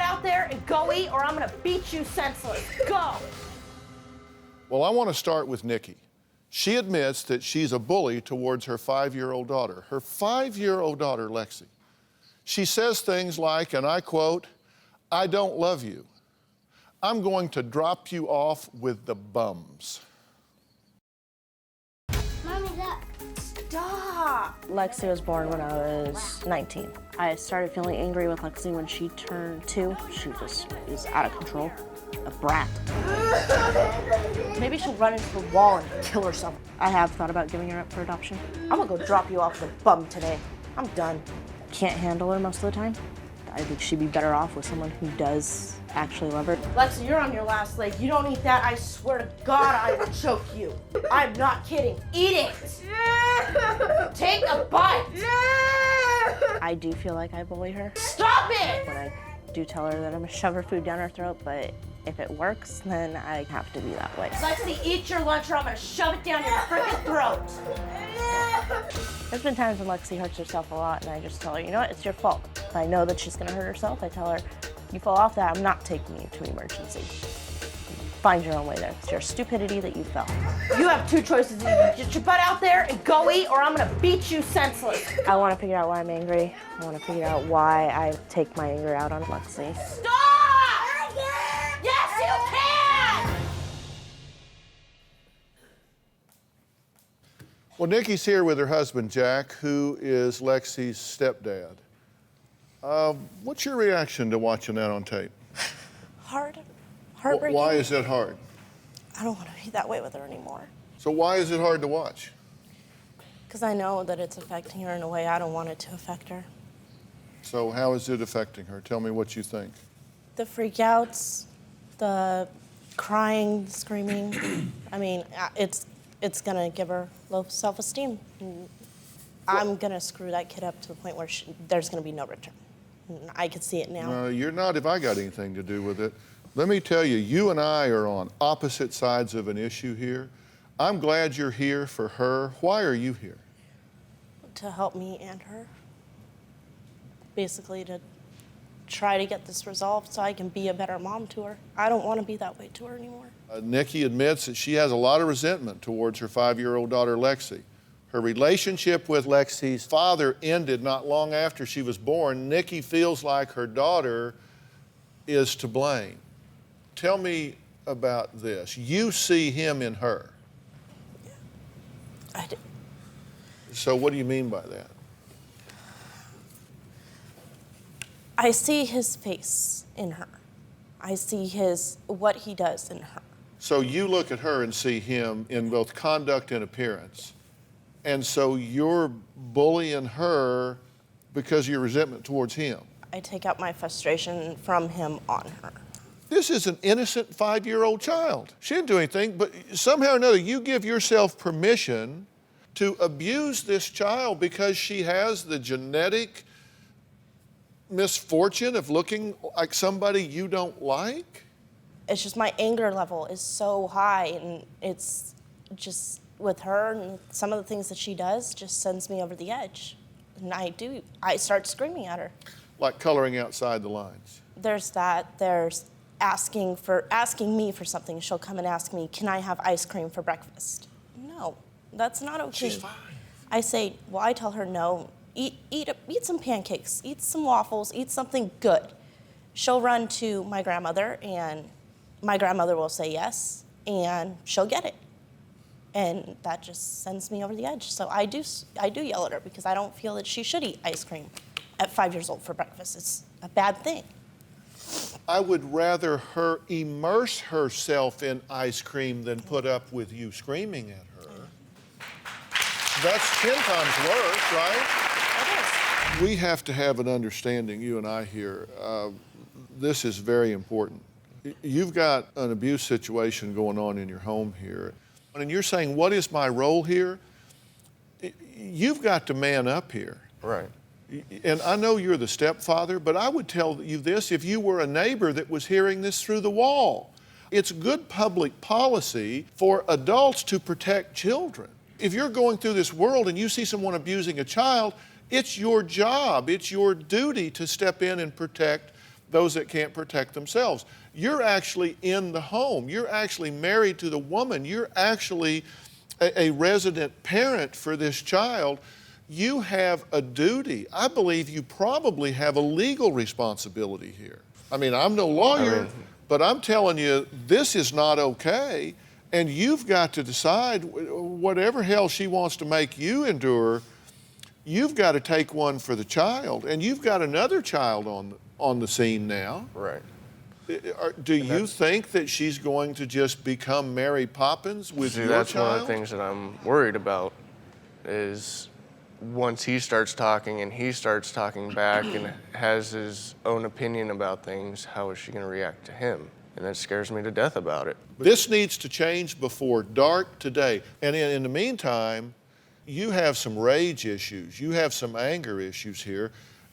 out there and go eat, or I'm gonna beat you senseless. Go. Well, I want to start with Nikki. She admits that she's a bully towards her 5-year-old daughter. Her 5-year-old daughter, Lexi. She says things like, and I quote, "I don't love you. I'm going to drop you off with the bums." Mommy, look. Stop. Lexi was born when I was 19. I started feeling angry with Lexi when she turned 2. She just was out of control, a brat. Maybe she'll run into the wall and kill herself. I have thought about giving her up for adoption. I'm gonna go drop you off with a bum today. I'm done. Can't handle her most of the time. I think she'd be better off with someone who does actually love her. Lexi, you're on your last leg. You don't eat that, I swear to God I will choke you. I'm not kidding. Eat it. Take a bite. I do feel like I bully her. Stop it! When I do tell her that I'm gonna shove her food down her throat, but if it works, then I have to be that way. Lexi, eat your lunch or I'm gonna shove it down your freaking throat. There's been times when Lexi hurts herself a lot and I just tell her, you know what, it's your fault. If I know that she's gonna hurt herself, I tell her, you fall off that, I'm not taking you to emergency. Find your own way there. It's your stupidity that you fell. You have two choices. Either get your butt out there and go eat, or I'm gonna beat you senseless. I wanna figure out why I'm angry. I wanna figure out why I take my anger out on Lexi. Stop! Yes, you can! Well, Nikki's here with her husband, Jack, who is Lexi's stepdad. What's your reaction to watching that on tape? Hard. Heartbreaking. Why is that hard? I don't want to be that way with her anymore. So why is it hard to watch? Because I know that it's affecting her in a way I don't want it to affect her. So how is it affecting her? Tell me what you think. The freakouts, the crying, screaming. I mean, it's gonna give her low self-esteem. I'm gonna screw that kid up to the point where there's gonna be no return. I can see it now. No, you're not if I got anything to do with it. Let me tell you, you and I are on opposite sides of an issue here. I'm glad you're here for her. Why are you here? To help me and her. Basically to try to get this resolved so I can be a better mom to her. I don't want to be that way to her anymore. Nikki admits that she has a lot of resentment towards her 5-year-old daughter, Lexi. Her relationship with Lexi's father ended not long after she was born. Nikki feels like her daughter is to blame. Tell me about this. You see him in her. Yeah, I do. So what do you mean by that? I see his face in her. I see what he does in her. So you look at her and see him in both conduct and appearance. And so you're bullying her because of your resentment towards him. I take out my frustration from him on her. This is an innocent 5-year-old child. She didn't do anything, but somehow or another, you give yourself permission to abuse this child because she has the genetic misfortune of looking like somebody you don't like? It's just my anger level is so high, and it's just with her and some of the things that she does just sends me over the edge. And I start screaming at her. Like coloring outside the lines. There's that, there's asking me for something. She'll come and ask me, can I have ice cream for breakfast? No, that's not okay. She's fine. I say, well, I tell her no, eat some pancakes, eat some waffles, eat something good. She'll run to my grandmother and my grandmother will say yes and she'll get it. And that just sends me over the edge. So I do yell at her because I don't feel that she should eat ice cream at 5 years old for breakfast. It's a bad thing. I would rather her immerse herself in ice cream than put up with you screaming at her. That's 10 times worse, right? It is. We have to have an understanding, you and I here. This is very important. You've got an abuse situation going on in your home here. And you're saying, what is my role here? You've got to man up here. Right. And I know you're the stepfather, but I would tell you this if you were a neighbor that was hearing this through the wall. It's good public policy for adults to protect children. If you're going through this world and you see someone abusing a child, it's your job, it's your duty to step in and protect those that can't protect themselves. You're actually in the home. You're actually married to the woman. You're actually a resident parent for this child. You have a duty. I believe you probably have a legal responsibility here. I mean, I'm no lawyer, but I'm telling you, this is not okay. And you've got to decide, whatever hell she wants to make you endure, you've got to take one for the child. And you've got another child on the scene now. Right. Do you think that she's going to just become Mary Poppins with your that's child? one of the things that I'm worried about is once he starts talking and he starts talking back and has his own opinion about things, how is she going to react to him? And that scares me to death about it. This needs to change before dark today. And in the meantime, you have some rage issues. You have some anger issues here.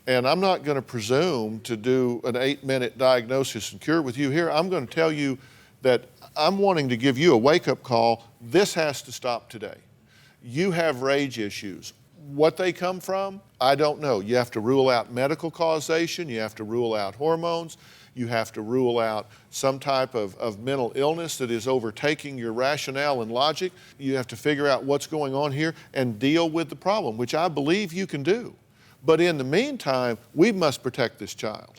And I'm not going to presume to do an 8-minute diagnosis and cure with you here. I'm going to tell you that I'm wanting to give you a wake-up call. This has to stop today. You have rage issues. What they come from, I don't know. You have to rule out medical causation. You have to rule out hormones. You have to rule out some type of mental illness that is overtaking your rationale and logic. You have to figure out what's going on here and deal with the problem, which I believe you can do. But in the meantime, we must protect this child.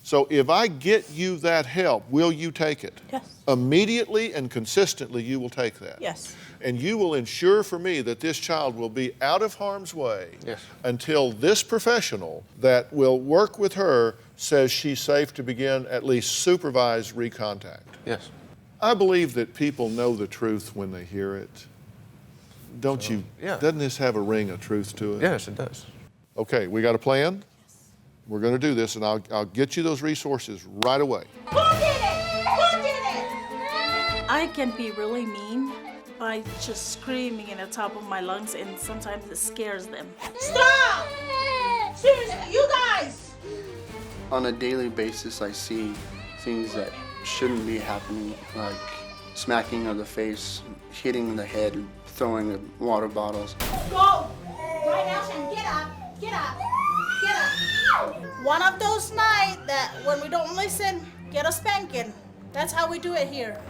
So if I get you that help, will you take it? Yes. Immediately and consistently, you will take that. Yes. And you will ensure for me that this child will be out of harm's way until this professional that will work with her says she's safe to begin at least supervised recontact. Yes. I believe that people know the truth when they hear it. Don't you? Yeah. Doesn't this have a ring of truth to it? Yes, it does. Okay, we got a plan? Yes. We're going to do this, and I'll get you those resources right away. Who did it? Who did it? I can be really mean by just screaming in the top of my lungs, and sometimes it scares them. Stop! Seriously, you guys! On a daily basis, I see things that shouldn't be happening, like smacking of the face, hitting the head, throwing water bottles. Go! Right now, Shan, get up! Get up! Get up! One of those nights that when we don't listen, get a spanking. That's how we do it here.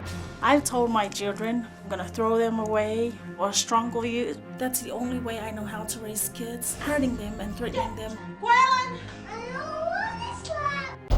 I've told my children I'm gonna throw them away or strangle you. That's the only way I know how to raise kids, hurting them and threatening them. Gwendolyn! I don't want to slap.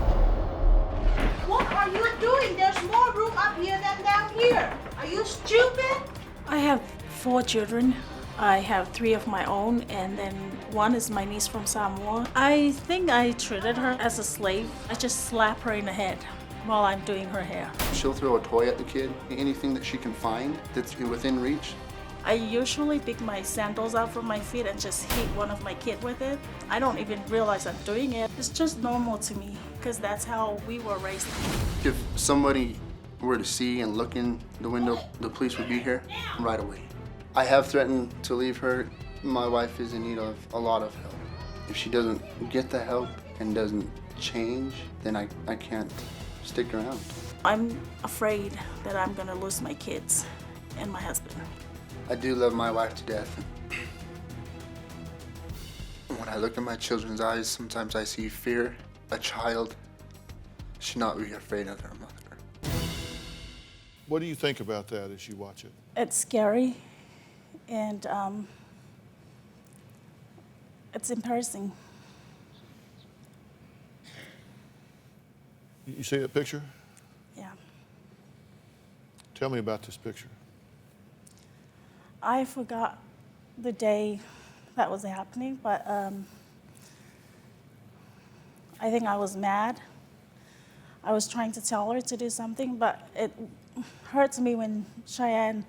What are you doing? There's more room up here than down here. Are you stupid? I have 4 children. I have 3 of my own, and then one is my niece from Samoa. I think I treated her as a slave. I just slap her in the head while I'm doing her hair. She'll throw a toy at the kid, anything that she can find that's within reach. I usually pick my sandals out from my feet and just hit one of my kids with it. I don't even realize I'm doing it. It's just normal to me because that's how we were raised. If somebody were to see and look in the window, the police would be here right away. I have threatened to leave her. My wife is in need of a lot of help. If she doesn't get the help and doesn't change, then I can't stick around. I'm afraid that I'm gonna lose my kids and my husband. I do love my wife to death. When I look in my children's eyes, sometimes I see fear. A child should not be afraid of their mother. What do you think about that as you watch it? It's scary and it's embarrassing. You see that picture? Yeah. Tell me about this picture. I forgot the day that was happening, but I think I was mad. I was trying to tell her to do something, but it hurts me when Cheyenne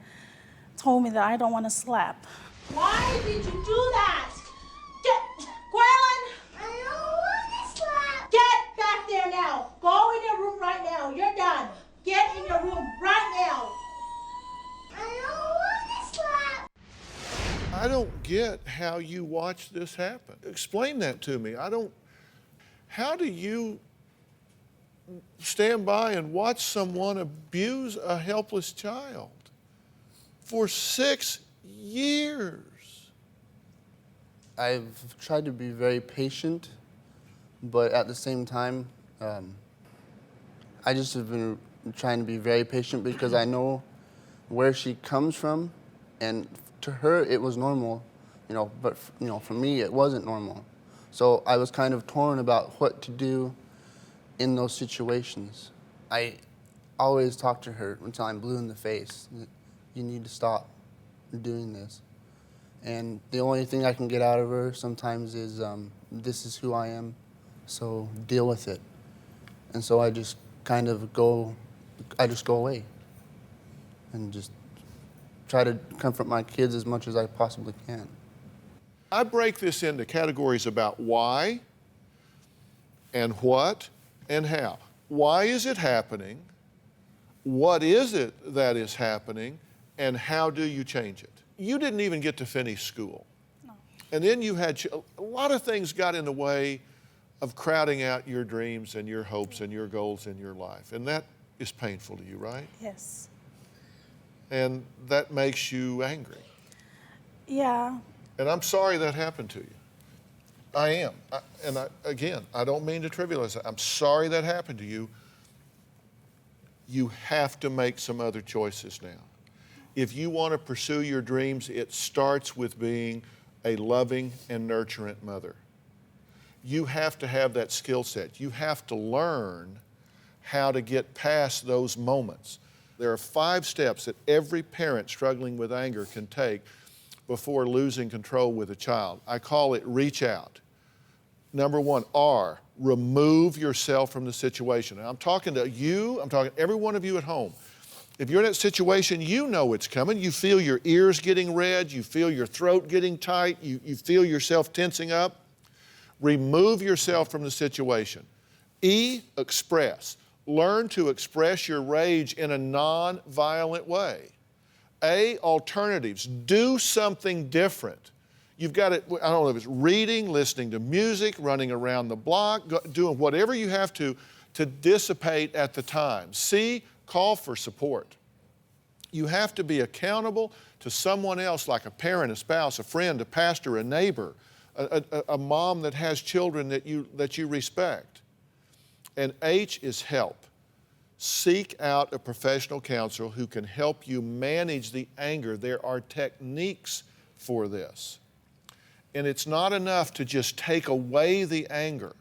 told me that I don't want to slap. Why did you do that? Gwendolyn! I don't want to slap. Get back there now. Go in your room right now. You're done. Get in your room right now. I don't want to slap. I don't get how you watch this happen. Explain that to me. How do you stand by and watch someone abuse a helpless child for 6 years? I've tried to be very patient, but at the same time, I just have been trying to be very patient because I know where she comes from, and to her it was normal, but for me it wasn't normal. So I was kind of torn about what to do in those situations. I always talk to her until I'm blue in the face. You need to stop doing this. And the only thing I can get out of her sometimes is, this is who I am, so deal with it. And so I just kind of go away and just try to comfort my kids as much as I possibly can. I break this into categories about why and what and how. Why is it happening? What is it that is happening? And how do you change it? You didn't even get to finish school. No. And then you had, a lot of things got in the way of crowding out your dreams and your hopes and your goals in your life. And that is painful to you, right? Yes. And that makes you angry. Yeah. And I'm sorry that happened to you. I am. Again, I don't mean to trivialize it. I'm sorry that happened to you. You have to make some other choices now. If you want to pursue your dreams, it starts with being a loving and nurturant mother. You have to have that skill set. You have to learn how to get past those moments. There are 5 steps that every parent struggling with anger can take before losing control with a child. I call it reach out. Number 1, R, remove yourself from the situation. And I'm talking to you, I'm talking to every one of you at home. If you're in that situation, you know it's coming. You feel your ears getting red, you feel your throat getting tight, you feel yourself tensing up. Remove yourself from the situation. E, express. Learn to express your rage in a non-violent way. A, alternatives. Do something different. You've got to, I don't know if it's reading, listening to music, running around the block, doing whatever you have to dissipate at the time. C, call for support. You have to be accountable to someone else, like a parent, a spouse, a friend, a pastor, a neighbor, a mom that has children that you respect. And H is help. Seek out a professional counselor who can help you manage the anger. There are techniques for this. And it's not enough to just take away the anger.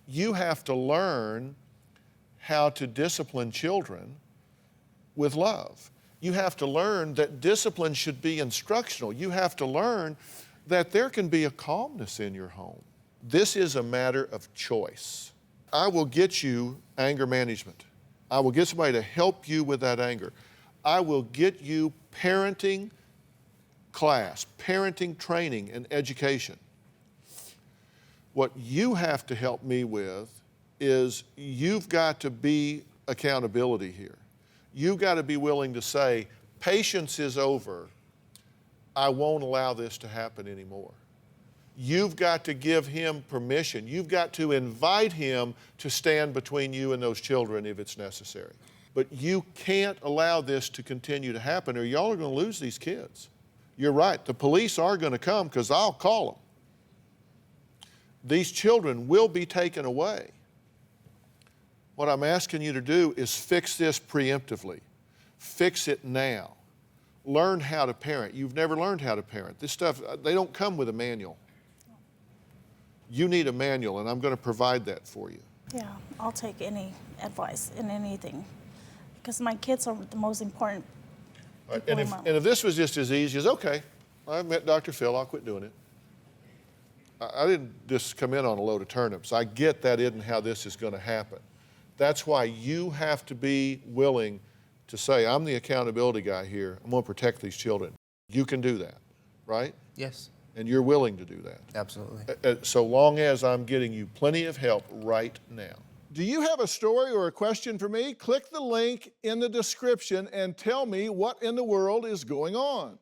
You have to learn how to discipline children with love. You have to learn that discipline should be instructional. You have to learn that there can be a calmness in your home. This is a matter of choice. I will get you anger management. I will get somebody to help you with that anger. I will get you parenting class, parenting training and education. What you have to help me with is you've got to be accountability here. You've got to be willing to say, patience is over. I won't allow this to happen anymore. You've got to give him permission. You've got to invite him to stand between you and those children if it's necessary. But you can't allow this to continue to happen or y'all are going to lose these kids. You're right, the police are going to come because I'll call them. These children will be taken away. What I'm asking you to do is fix this preemptively. Fix it now. Learn how to parent. You've never learned how to parent. This stuff, they don't come with a manual. You need a manual, and I'm going to provide that for you. Yeah, I'll take any advice in anything because my kids are the most important. Right. And if this was just as easy as, okay, I met Dr. Phil, I'll quit doing it. I didn't just come in on a load of turnips. I get that isn't how this is going to happen. That's why you have to be willing to say, I'm the accountability guy here. I'm going to protect these children. You can do that, right? Yes. And you're willing to do that. Absolutely. So long as I'm getting you plenty of help right now. Do you have a story or a question for me? Click the link in the description and tell me what in the world is going on.